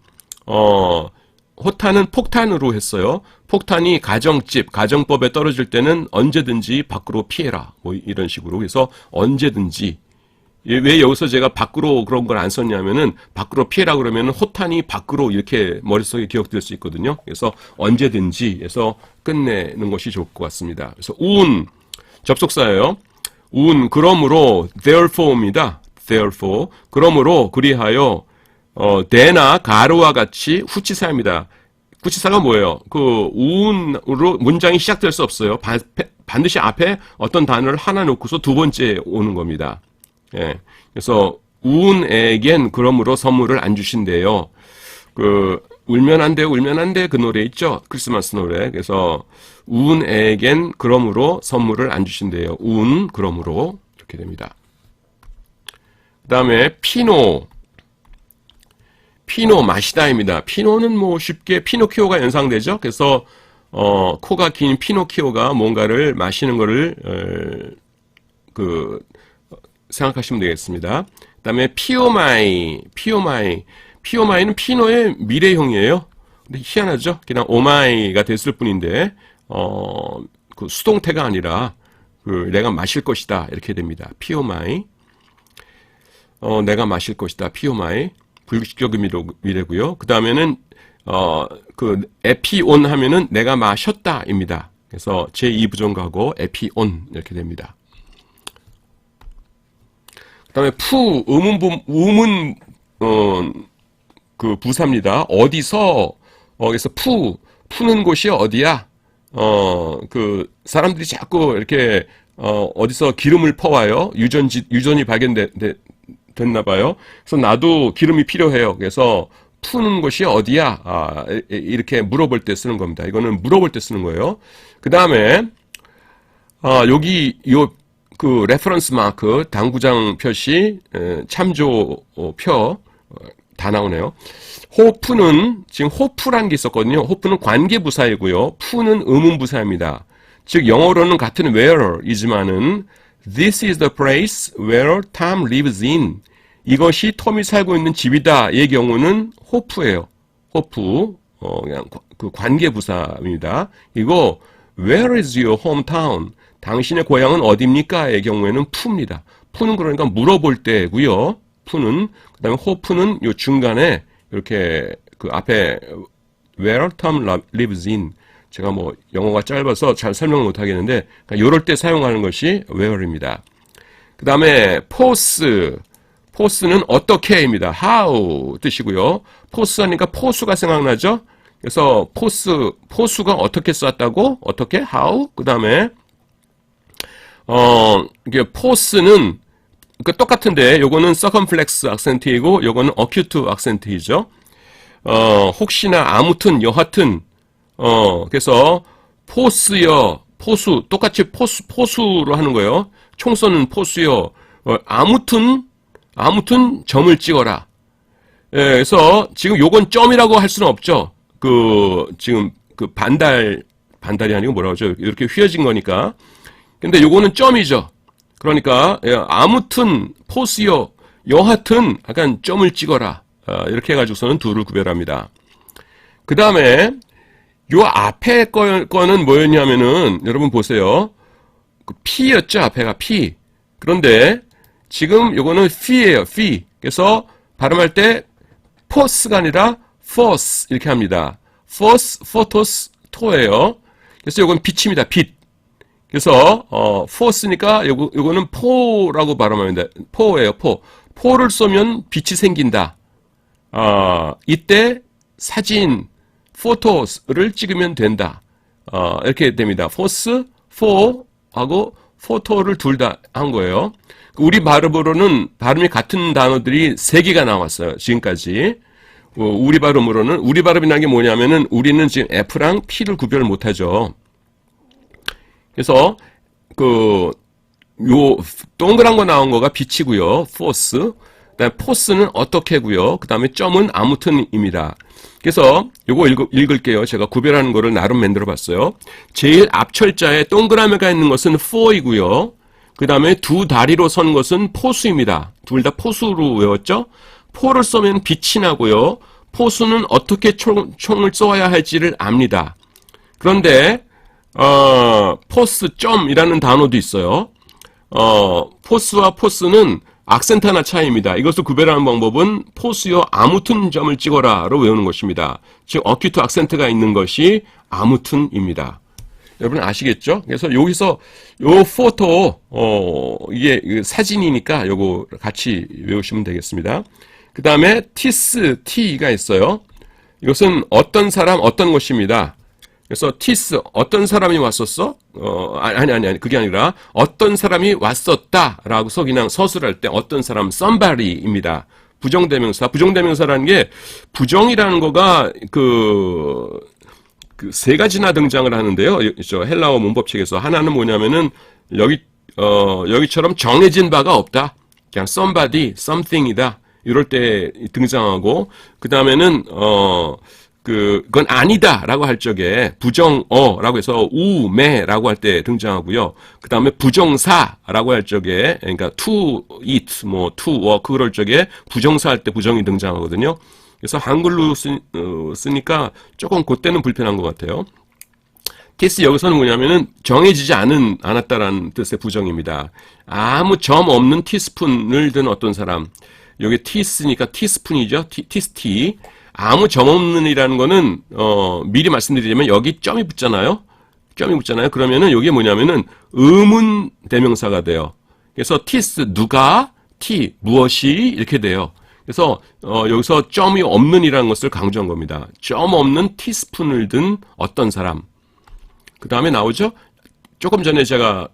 폭탄으로 했어요. 폭탄이 가정법에 떨어질 때는 언제든지 밖으로 피해라. 뭐 이런 식으로. 그래서 언제든지. 왜 여기서 제가 밖으로 그런 걸 안 썼냐면은 밖으로 피해라 그러면은 호탄이 밖으로 이렇게 머릿속에 기억될 수 있거든요. 그래서 언제든지 해서 끝내는 것이 좋을 것 같습니다. 그래서 접속사예요. 그러므로 therefore입니다. therefore 그러므로 그리하여 대나 가르와 같이 후치사입니다. 후치사가 뭐예요? 운으로 문장이 시작될 수 없어요. 반드시 앞에 어떤 단어를 하나 놓고서 두 번째 오는 겁니다. 예. 그래서 운에겐 그러므로 선물을 안 주신대요. 울면 안 돼, 울면 안 돼 그 노래 있죠? 크리스마스 노래. 그래서 운에겐 그러므로 선물을 안 주신대요. 그러므로 이렇게 됩니다. 그 다음에 피노 마시다입니다. 피노는 뭐 쉽게 피노키오가 연상되죠? 그래서 코가 긴 피노키오가 뭔가를 마시는 거를 생각하시면 되겠습니다. 그 다음에 피오마이는 피노의 미래형이에요. 근데 희한하죠? 그냥 오마이가 됐을 뿐인데 수동태가 아니라 내가 마실 것이다 이렇게 됩니다. 피오마이. 내가 마실 것이다. 피오마이. 불규칙적 미래고요. 그 다음에는 에피온 하면은 내가 마셨다입니다. 그래서 제2부정가고 에피온 이렇게 됩니다. 그 다음에 우문 부사입니다. 어디서, 그래서 푸는 곳이 어디야? 사람들이 자꾸 이렇게, 어디서 기름을 퍼와요. 유전이 발견됐나봐요. 그래서 나도 기름이 필요해요. 그래서 푸는 곳이 어디야? 이렇게 물어볼 때 쓰는 겁니다. 이거는 물어볼 때 쓰는 거예요. 그 다음에, 그 레퍼런스 마크, 당구장 표시, 참조표 다 나오네요. 호프는 지금 호프라는 게 있었거든요. 호프는 관계부사이고요. 푸는 의문부사입니다. 즉 영어로는 같은 where이지만은 this is the place where Tom lives in. 이것이 톰이 살고 있는 집이다. 의 경우는 호프예요. 호프. 그냥 그 관계부사입니다. 이거 where is your hometown? 당신의 고향은 어디입니까?의 경우에는 푸입니다. 푸는 그러니까 물어볼 때고요. 푸는 그다음에 호프는 요 중간에 이렇게 그 앞에 where Tom lives in. 제가 뭐 영어가 짧아서 잘 설명을 못 하겠는데 그러니까 이럴 때 사용하는 것이 where입니다. 그다음에 포스는 어떻게입니다. how 뜻이고요. 포스 하니까 포수가 생각나죠? 그래서 포수가 어떻게 썼다고? 어떻게? how? 그다음에 이게 포스는 그 똑같은데 요거는 circumflex 악센트이고 요거는 acute 악센트이죠. 혹시나 아무튼 여하튼 그래서 포스여 포수 똑같이 포수로 하는 거예요. 총 쏘는 포수여 아무튼 점을 찍어라. 예, 그래서 지금 요건 점이라고 할 수는 없죠. 지금 반달이 아니고 뭐라고 하죠? 이렇게 휘어진 거니까. 근데 요거는 점이죠. 그러니까 아무튼 포스여 여하튼 약간 점을 찍어라. 이렇게 해가지고서는 둘을 구별합니다. 그 다음에 요 앞에 거는 뭐였냐면은 여러분 보세요. P였죠. 앞에가 P. 그런데 지금 요거는 fe예요. fee. 그래서 발음할 때 force가 아니라 force 이렇게 합니다. force, photos, to예요. 그래서 요건 빛입니다. 빛. 그래서 force니까 요거는 포라고 발음합니다. 포예요. 포를 쏘면 빛이 생긴다. 이때 사진 photos를 찍으면 된다. 이렇게 됩니다. force, for 하고 photo를 둘 다 한 거예요. 우리 발음으로는 발음이 같은 단어들이 3개가 나왔어요. 지금까지. 우리 발음이라는 게 뭐냐면은 우리는 지금 F랑 P를 구별을 못하죠. 그래서 요 동그란 거 나온 거가 빛이고요. force. 그다음에 포스는 어떻게고요. 그다음에 점은 아무튼입니다. 그래서 요거 읽을게요. 제가 구별하는 거를 나름 만들어 봤어요. 제일 앞철자에 동그라미가 있는 것은 for이고요. 그 다음에 두 다리로 선 것은 포수입니다. 둘 다 포수로 외웠죠? 포를 쏘면 빛이 나고요. 포수는 어떻게 총을 쏘아야 할지를 압니다. 그런데 포스점이라는 단어도 있어요. 포스와 포스는 악센트 하나 차이입니다. 이것을 구별하는 방법은 포스여 아무튼 점을 찍어라로 외우는 것입니다. 즉 어큐트 악센트가 있는 것이 아무튼입니다. 여러분 아시겠죠? 그래서 여기서 요 포토 이게 사진이니까 요거 같이 외우시면 되겠습니다. 그 다음에 T가 있어요. 이것은 어떤 사람 어떤 것입니다. 그래서 티스 어떤 사람이 왔었어? 아니 그게 아니라 어떤 사람이 왔었다라고서 그냥 서술할 때 어떤 사람 somebody입니다. 부정대명사라는 게 부정이라는 거가 그 세 가지나 등장을 하는데요. 저 헬라어 문법책에서 하나는 뭐냐면은 여기처럼 정해진 바가 없다. 그냥 somebody, something이다. 이럴 때 등장하고 그 다음에는 그건 아니다라고 할 적에 부정어라고 해서 우매라고 할 때 등장하고요. 그 다음에 부정사라고 할 적에 그러니까 to eat, to work 그럴 적에 부정사 할 때 부정이 등장하거든요. 그래서 한글로 쓰니까 조금 그때는 불편한 것 같아요. 티스 여기서는 뭐냐면은 정해지지 않았다라는 뜻의 부정입니다. 아무 점 없는 티스푼을 든 어떤 사람. 여기 티스니까 티스푼이죠. 티스티. 아무 점 없는이라는 거는 미리 말씀드리자면 여기 점이 붙잖아요. 그러면은 이게 뭐냐면은 의문 대명사가 돼요. 그래서 티스 누가 티 무엇이 이렇게 돼요. 그래서 여기서 점이 없는이라는 것을 강조한 겁니다. 점 없는 티스푼을 든 어떤 사람. 그 다음에 나오죠. 조금 전에 제가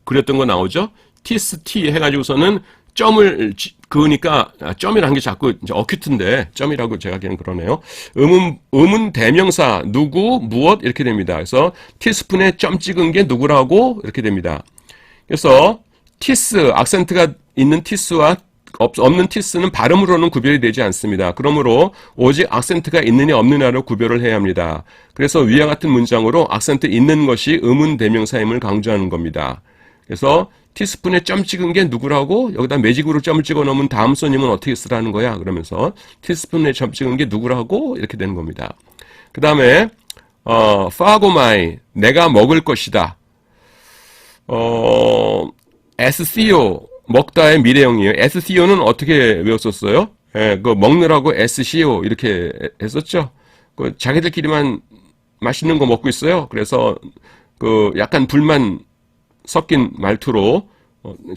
그렸던 거 나오죠. 티스티 해가지고서는 점을 그으니까 점이라는 게 자꾸 이제 어큐트인데 점이라고 제가 그냥 그러네요. 의문 대명사 누구 무엇 이렇게 됩니다. 그래서 티스푼에 점 찍은 게 누구라고 이렇게 됩니다. 그래서 티스, 악센트가 있는 티스와 없는 티스는 발음으로는 구별이 되지 않습니다. 그러므로 오직 악센트가 있느냐 없느냐로 구별을 해야 합니다. 그래서 위와 같은 문장으로 악센트 있는 것이 의문 대명사임을 강조하는 겁니다. 그래서 티스푼에 점 찍은 게 누구라고? 여기다 매직으로 점을 찍어 놓으면 다음 손님은 어떻게 쓰라는 거야? 그러면서 티스푼에 점 찍은 게 누구라고? 이렇게 되는 겁니다. 그 다음에 파고마이, 내가 먹을 것이다. SCO, 먹다의 미래형이에요. SCO는 어떻게 외웠었어요? 예, 그 먹느라고 SCO 이렇게 했었죠. 그 자기들끼리만 맛있는 거 먹고 있어요. 그래서 그 약간 불만 섞인 말투로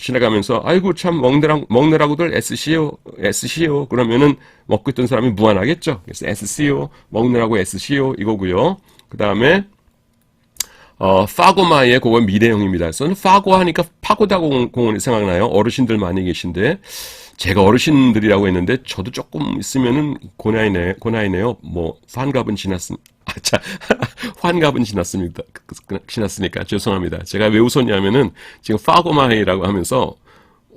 지나가면서 아이고 참 먹느라고들 SCO 그러면은 먹고 있던 사람이 무안하겠죠. 그래서 SCO 먹느라고 SCO 이거고요. 그 다음에 파고마의 그거 미래형입니다. 저는 파고 하니까 파고다 공원이 생각나요. 어르신들 많이 계신데 제가 어르신들이라고 했는데 저도 조금 있으면은 고나이네요. 뭐 환갑은 지났습니다. 자, 환갑은 지났으니까 죄송합니다. 제가 왜 웃었냐면은 지금 파고마이라고 하면서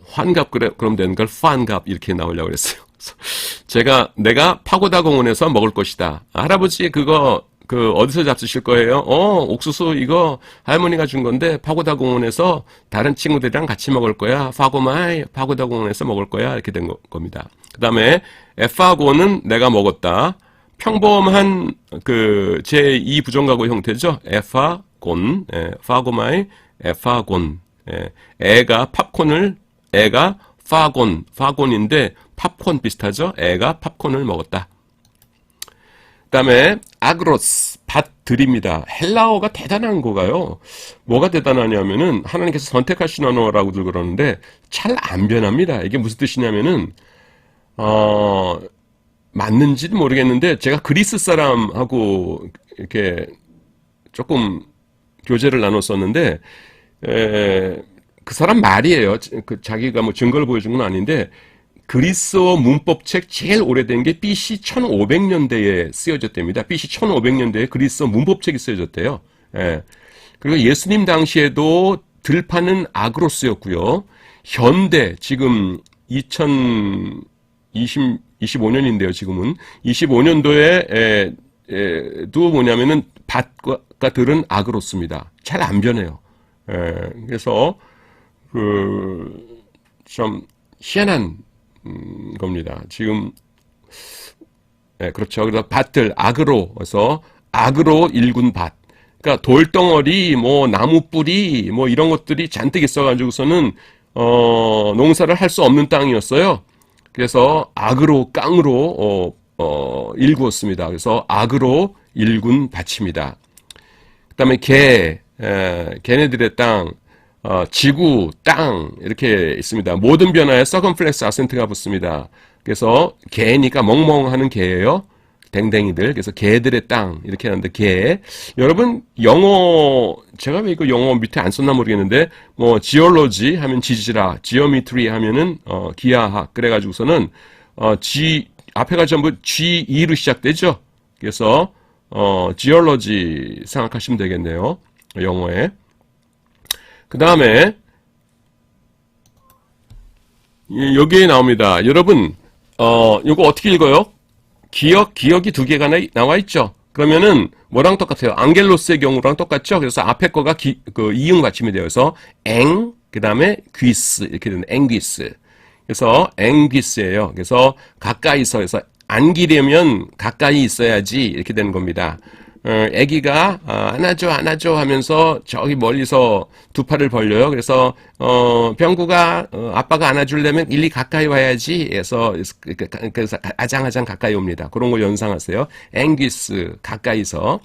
환갑 그럼 되는 걸 환갑 이렇게 나오려고 그랬어요. 내가 파고다 공원에서 먹을 것이다. 할아버지 그거 어디서 잡수실 거예요? 옥수수 이거 할머니가 준 건데 파고다 공원에서 다른 친구들이랑 같이 먹을 거야. 파고다 공원에서 먹을 거야. 이렇게 된 겁니다. 그 다음에 에파고는 내가 먹었다. 평범한 제2 부정가구 형태죠. 에파곤, 파고마이, 에파곤. 애가 파곤인데 팝콘 비슷하죠? 애가 팝콘을 먹었다. 그 다음에 아그로스, 밭들입니다. 헬라어가 대단한 거가요. 뭐가 대단하냐면은 하나님께서 선택하신 언어라고들 그러는데 잘 안 변합니다. 이게 무슨 뜻이냐면은 맞는지도 모르겠는데 제가 그리스 사람하고 이렇게 조금 교제를 나눴었는데 그 사람 말이에요. 자기가 뭐 증거를 보여준 건 아닌데 그리스어 문법책 제일 오래된 게 BC 1500년대에 쓰여졌답니다. BC 1500년대에 그리스어 문법책이 쓰여졌대요. 예. 그리고 예수님 당시에도 들판은 아그로스였고요. 현대 지금 2025년인데요. 지금은 25년도에 도 뭐냐면은 밭과 들은 아그로스입니다. 잘 안 변해요. 그래서 좀 희한한 겁니다. 지금 그렇죠. 그래서 밭들 그래서 아그로 일군 밭. 그러니까 돌덩어리, 뭐 나무 뿌리, 뭐 이런 것들이 잔뜩 있어가지고서는 농사를 할 수 없는 땅이었어요. 그래서 아그로 깡으로 일구었습니다. 그래서 아그로 일군 밭입니다. 그다음에 걔네들의 땅. 지구, 땅 이렇게 있습니다. 모든 변화에 서컴플렉스 아센트가 붙습니다. 그래서 개니까 멍멍하는 개예요. 댕댕이들. 그래서 개들의 땅 이렇게 하는데 개. 여러분 영어 제가 왜 이거 영어 밑에 안 썼나 모르겠는데 뭐 지올로지 하면 지지라, 지오미트리 하면은 기하학 그래가지고서는 앞에가 전부 G2로 시작되죠. 그래서 지올로지 생각하시면 되겠네요. 영어에. 그 다음에 여기에 나옵니다. 여러분 이거 어떻게 읽어요? 기억이 두 개가 나와 있죠. 그러면은 뭐랑 똑같아요? 앙겔로스의 경우랑 똑같죠. 그래서 앞에 거가 이응 받침이 되어서 그 다음에 귀스 이렇게 되는 앵귀스. 그래서 앵귀스예요. 그래서 가까이서 해서 안기려면 가까이 있어야지 이렇게 되는 겁니다. 아기가 안아줘 하면서 저기 멀리서 두 팔을 벌려요. 그래서 병구가 아빠가 안아주려면 일리 가까이 와야지 해서 그래서 아장아장 가까이 옵니다. 그런 거 연상하세요. 앵귀스 가까이서.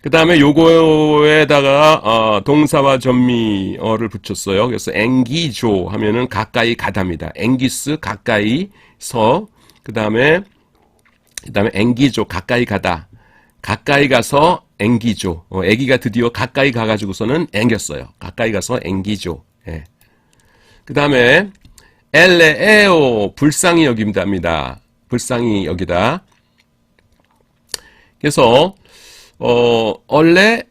그 다음에 요거에다가 동사와 전미어를 붙였어요. 그래서 앵기조 하면은 가까이 가답니다. 앵귀스 가까이서. 그 다음에 앵기조 가까이 가다. 가까이 가서 앵기죠. 애기가 드디어 가까이 가가지고서는 앵겼어요. 가까이 가서 앵기죠. 예. 그 다음에 엘레에오 불쌍히 여긴답니다. 불쌍히 여기다. 그래서 얼레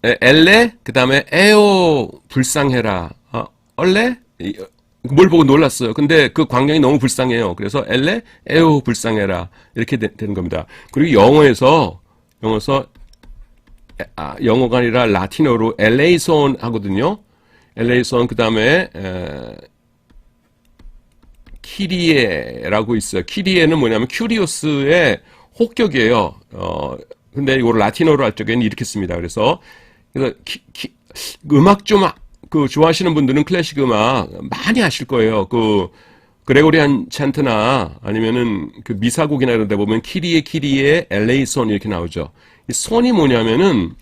엘레, 그 다음에 에오, 불쌍해라. 얼레? 뭘 보고 놀랐어요. 근데 그 광경이 너무 불쌍해요. 그래서 엘레, 에오, 불쌍해라. 이렇게 되는 겁니다. 그리고 영어가 아니라 라틴어로 엘레이손 하거든요. 엘레이손, 그 다음에, 키리에라고 있어요. 키리에는 뭐냐면 큐리오스의 혹격이에요. 근데 이걸 라틴어로 할 적에는 이렇게 씁니다. 그래서 음악 좀, 좋아하시는 분들은 클래식 음악 많이 아실 거예요. 그레고리안 찬트나 아니면은 그 미사곡이나 이런 데 보면 키리에 엘레이손 이렇게 나오죠. 이 손이 뭐냐면은,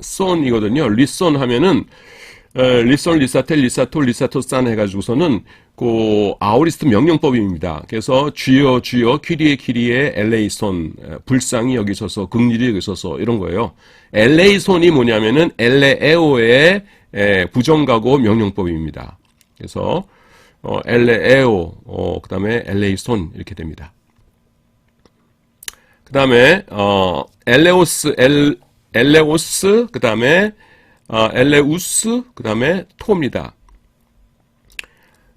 손이거든요. 리손 하면은, 리손, 리사텔, 리사톨, 리사토산 해가지고서는 아우리스트 명령법입니다. 그래서 주여, 키리에, 엘레이손, 불쌍히 여기소서, 긍휼히 여기소서 이런 거예요. 엘레이손이 뭐냐면은 엘레에오의 부정가고 명령법입니다. 그래서 엘레에오, 그 다음에 엘레이손 이렇게 됩니다. 그 다음에 엘레오스, 그 다음에 엘레우스, 그 다음에 토입니다.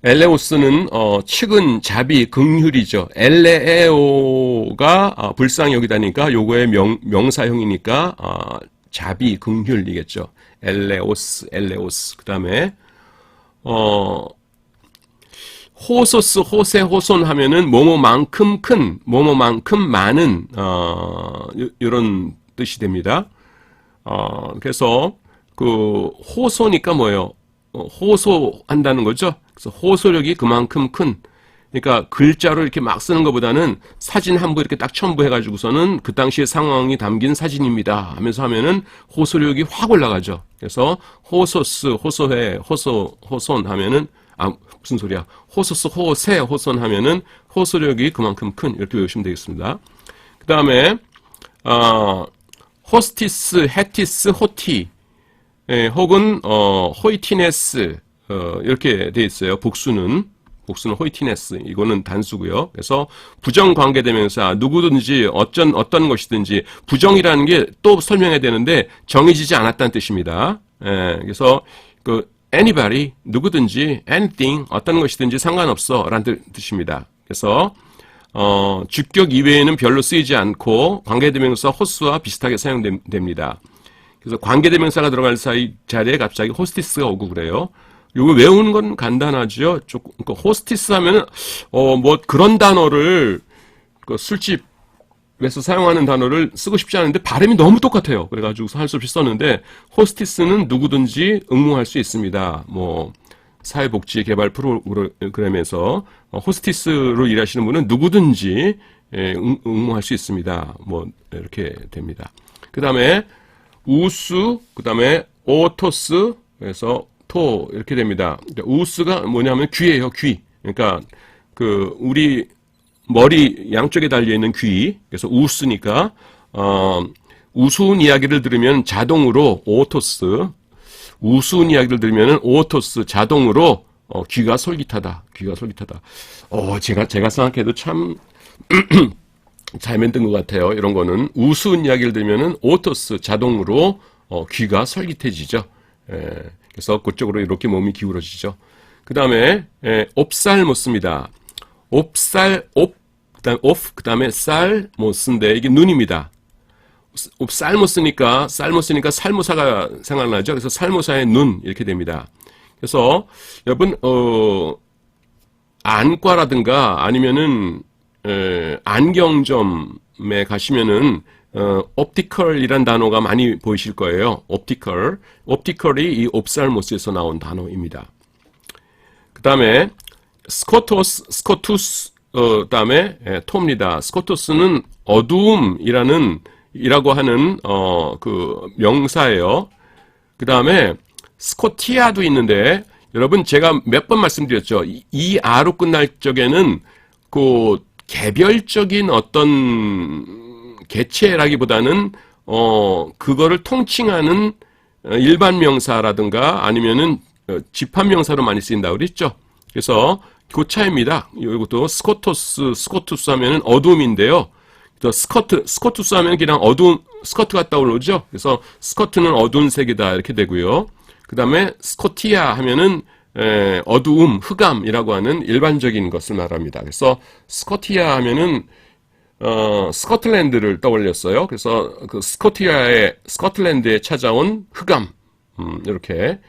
엘레오스는 측은, 자비, 긍휼이죠. 엘레에오가 불쌍히 여기다니까 요거의 명사형이니까 자비, 긍휼이겠죠. 엘레오스. 그 다음에 호소스, 호세, 호손 하면은 뭐뭐만큼 큰, 뭐뭐만큼 많은 이런 뜻이 됩니다. 그래서 호소니까 뭐예요? 호소한다는 거죠. 그래서 호소력이 그만큼 큰. 그러니까 글자로 이렇게 막 쓰는 것보다는 사진 한 부 이렇게 딱 첨부해가지고서는 그 당시의 상황이 담긴 사진입니다 하면서 하면은 호소력이 확 올라가죠. 그래서 호소스, 호소해, 호손 하면은 무슨 소리야? 호소스, 호세, 호손 하면은 호소력이 그만큼 큰 이렇게 외우시면 되겠습니다. 그 다음에 호스티스, 헤티스, 호티, 혹은 호이티네스 이렇게 돼 있어요. 복수는 호이티네스, 이거는 단수고요. 그래서 부정관계대명사, 누구든지 어떤 것이든지, 부정이라는 게 또 설명해야 되는데 정해지지 않았다는 뜻입니다. 그래서 anybody, 누구든지, anything, 어떤 것이든지 상관없어 라는 뜻입니다. 그래서 주격 이외에는 별로 쓰이지 않고 관계대명사 호스와 비슷하게 사용됩니다. 그래서 관계대명사가 들어갈 자리에 갑자기 호스티스가 오고 그래요. 요거 외우는 건 간단하죠. 그러니까 호스티스 하면은 뭐 그런 단어를 술집에서 사용하는 단어를 쓰고 싶지 않은데 발음이 너무 똑같아요. 그래가지고 할 수 없이 썼는데, 호스티스는 누구든지 응모할 수 있습니다. 뭐 사회복지개발 프로그램에서 호스티스로 일하시는 분은 누구든지 응모할 수 있습니다. 뭐 이렇게 됩니다. 그 다음에 우스, 그 다음에 오토스, 그래서 토 이렇게 됩니다. 우스가 뭐냐면 귀예요, 귀. 그러니까 우리 머리 양쪽에 달려 있는 귀. 그래서 우스니까 우스운 이야기를 들으면 자동으로 오토스, 우스운 이야기를 들으면 오토스, 자동으로 귀가 솔깃하다. 제가 생각해도 참 잘 만든 것 같아요. 이런 거는 우스운 이야기를 들으면 오토스, 자동으로 귀가 솔깃해지죠. 그래서 그쪽으로 이렇게 몸이 기울어지죠. 그 다음에 옵살모스입니다. 그 다음에 쌀모스인데 이게 눈입니다. 쌀모스니까 살모사가 생각나죠. 그래서 살모사의 눈 이렇게 됩니다. 그래서 여러분 안과라든가 아니면은 안경점에 가시면은 옵티컬이란 단어가 많이 보이실 거예요. 옵티컬이 이 옵살모스에서 나온 단어입니다. 그 다음에 스코투스, 그 다음에 토입니다. 스코투스는 이라고 하는 명사예요. 그 다음에 스코티아도 있는데, 여러분 제가 몇 번 말씀드렸죠. 이 아로 끝날 적에는 개별적인 어떤 개체라기보다는 그거를 통칭하는 일반 명사라든가 아니면은 집합 명사로 많이 쓰인다고 그랬죠. 그래서 그 차이입니다. 이것도 스코투스 하면은 어둠인데요. 저 스커투스 하면 그냥 어두운 스커트가 떠오르죠. 그래서 스커트는 어두운 색이다 이렇게 되고요. 그 다음에 스코티아 하면은 어두움, 흑암이라고 하는 일반적인 것을 말합니다. 그래서 스코티아 하면은 스코틀랜드를 떠올렸어요. 그래서 그 스코틀랜드에 찾아온 흑암, 이렇게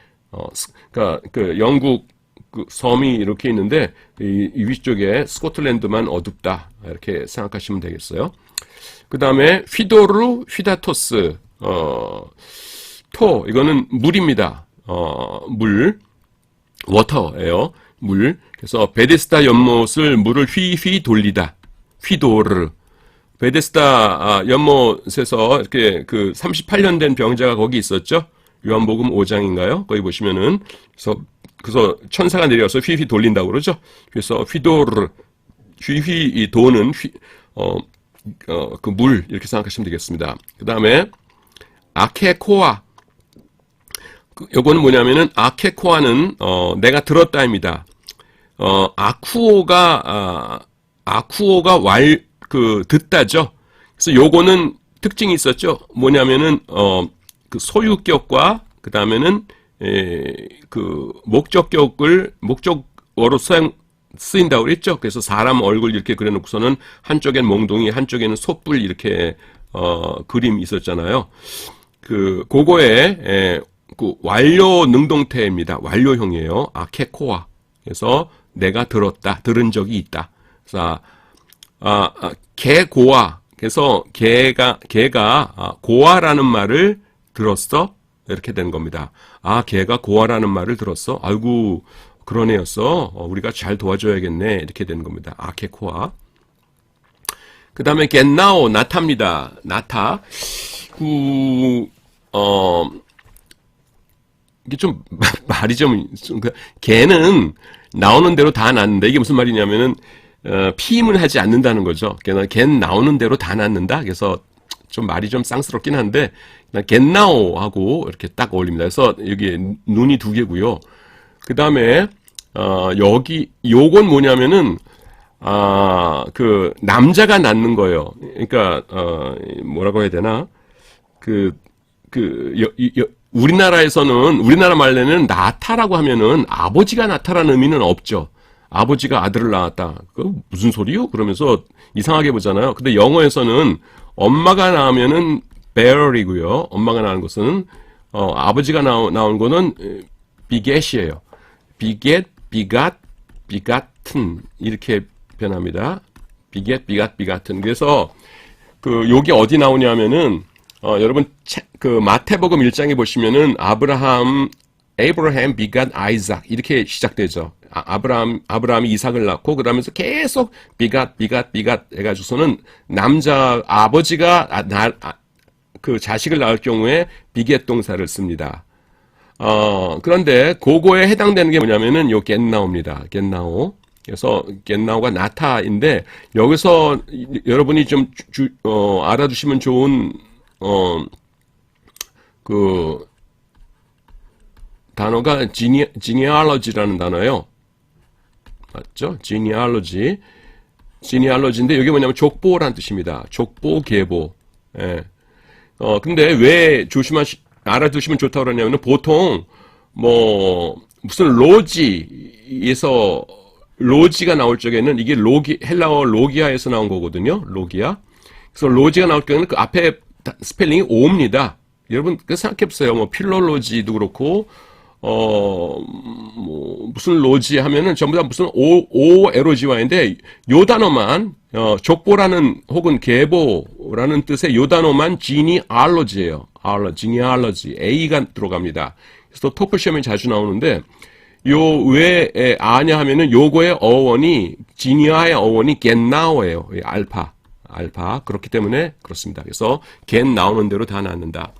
그러니까 그 영국 그 섬이 이렇게 있는데 이 위쪽에 스코틀랜드만 어둡다 이렇게 생각하시면 되겠어요. 그 다음에 휘도르, 휘다토스, 토 이거는 물입니다. 물, 워터예요. 물. 그래서 베데스다 연못을 물을 휘휘 돌리다. 휘도르. 베데스다 연못에서 이렇게 그 38년 된 병자가 거기 있었죠. 요한복음 5장인가요? 거기 보시면은 그래서 천사가 내려와서 휘휘 돌린다고 그러죠. 그래서 휘도르, 휘휘 도는 그 물 이렇게 생각하시면 되겠습니다. 그 다음에 아케코아. 요거는 뭐냐면은 아케코아는 내가 들었다입니다. 아쿠오가 듣다죠. 그래서 요거는 특징이 있었죠. 뭐냐면은 그 소유격과 그 다음에는 그 목적어로 쓰인다고 그랬죠. 그래서 사람 얼굴 이렇게 그려놓고서는 한쪽엔 몽둥이, 한쪽에는 솥불 이렇게 그림이 있었잖아요. 그거에 그 완료 능동태입니다. 완료형이에요. 아케코아. 그래서 내가 들은 적이 있다. 그래서 개고아. 그래서 개가 고아라는 말을 들었어? 이렇게 된 겁니다. 개가 고아라는 말을 들었어? 아이고 그런 애였어. 우리가 잘 도와줘야겠네. 이렇게 되는 겁니다. 아케코아. 그 다음에 겟나오, 나타입니다. 나타. 이게 좀 말이 개는 나오는 대로 다 낳는다. 이게 무슨 말이냐면은 피임을 하지 않는다는 거죠. 개는 나오는 대로 다 낳는다. 그래서 좀 말이 좀 쌍스럽긴 한데 겟나오하고 이렇게 딱 어울립니다. 그래서 여기 눈이 두 개고요. 그 다음에 요건 뭐냐면은 그 남자가 낳는 거예요. 그러니까 뭐라고 해야 되나? 우리나라 말로는 나타라고 하면은 아버지가 나타라는 의미는 없죠. 아버지가 아들을 낳았다. 그 무슨 소리요? 그러면서 이상하게 보잖아요. 근데 영어에서는 엄마가 낳으면은 bear이고요. 엄마가 낳은 것은 아버지가 나온 거는 beget이에요. beget, begot, begotten 이렇게 변합니다. beget, begot, begotten. 그래서 여기 어디 나오냐면은 여러분 그 마태복음 1장에 보시면은 아브라함 begot 아이삭 이렇게 시작되죠. 아브라함이 이삭을 낳고 그러면서 계속 begot 해가지고서는 아버지가 그 자식을 낳을 경우에 beget 동사를 씁니다. 그런데 그거에 해당되는 게 뭐냐면은 요 겟나오입니다. 겟나오. 그래서 겟나오가 나타인데 여기서 여러분이 좀 알아두시면 좋은 그 단어가 genealogy라는 단어예요. 맞죠? genealogy인데 이게 뭐냐면 족보라는 뜻입니다. 족보, 계보. 예. 근데 왜 알아두시면 좋다고 그러냐면 보통 무슨 로지가 나올 적에는 이게 헬라어 로기아에서 나온 거거든요. 로기아. 그래서 로지가 나올 경우는 그 앞에 스펠링이 오입니다. 여러분 생각해보세요. 필롤로지도 그렇고 무슨 로지 하면은 전부 다 무슨 OLOGY인데 요 단어만 족보라는 혹은 계보라는 뜻의 요 단어만 genealogy예요. genealogy A가 들어갑니다. 그래서 토플 시험에 자주 나오는데 요 왜 아냐 하면은 요거의 어원이 genea의 어원이 getnow예요. 알파 그렇기 때문에 그렇습니다. 그래서 get 나오는 대로 다 낳는다.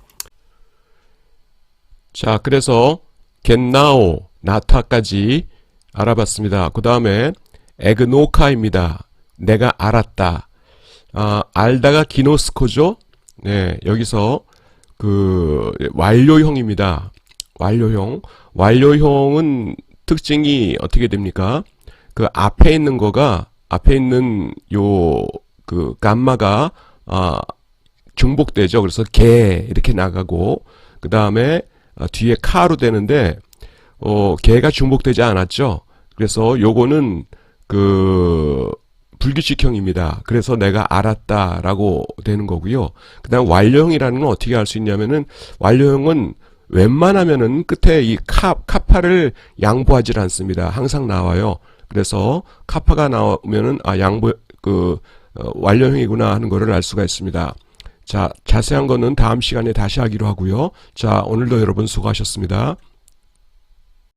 자, 그래서 get now, 나타까지 알아봤습니다. 그 다음에 에그노카입니다. 내가 알았다. 알다가 기노스코죠. 네, 여기서 그 완료형입니다. 완료형은 특징이 어떻게 됩니까? 그 앞에 있는 그 감마가 중복되죠. 그래서 개 이렇게 나가고 그 다음에 뒤에 카로 되는데 개가 중복되지 않았죠. 그래서 요거는 그 불규칙형입니다. 그래서 내가 알았다라고 되는 거고요. 그 다음 완료형이라는 건 어떻게 할 수 있냐면은 완료형은 웬만하면은 끝에 이 카파를 양보하지 않습니다. 항상 나와요. 그래서 카파가 나오면은 완료형이구나 하는 거를 알 수가 있습니다. 자, 자세한 거는 다음 시간에 다시 하기로 하고요. 자, 오늘도 여러분 수고하셨습니다.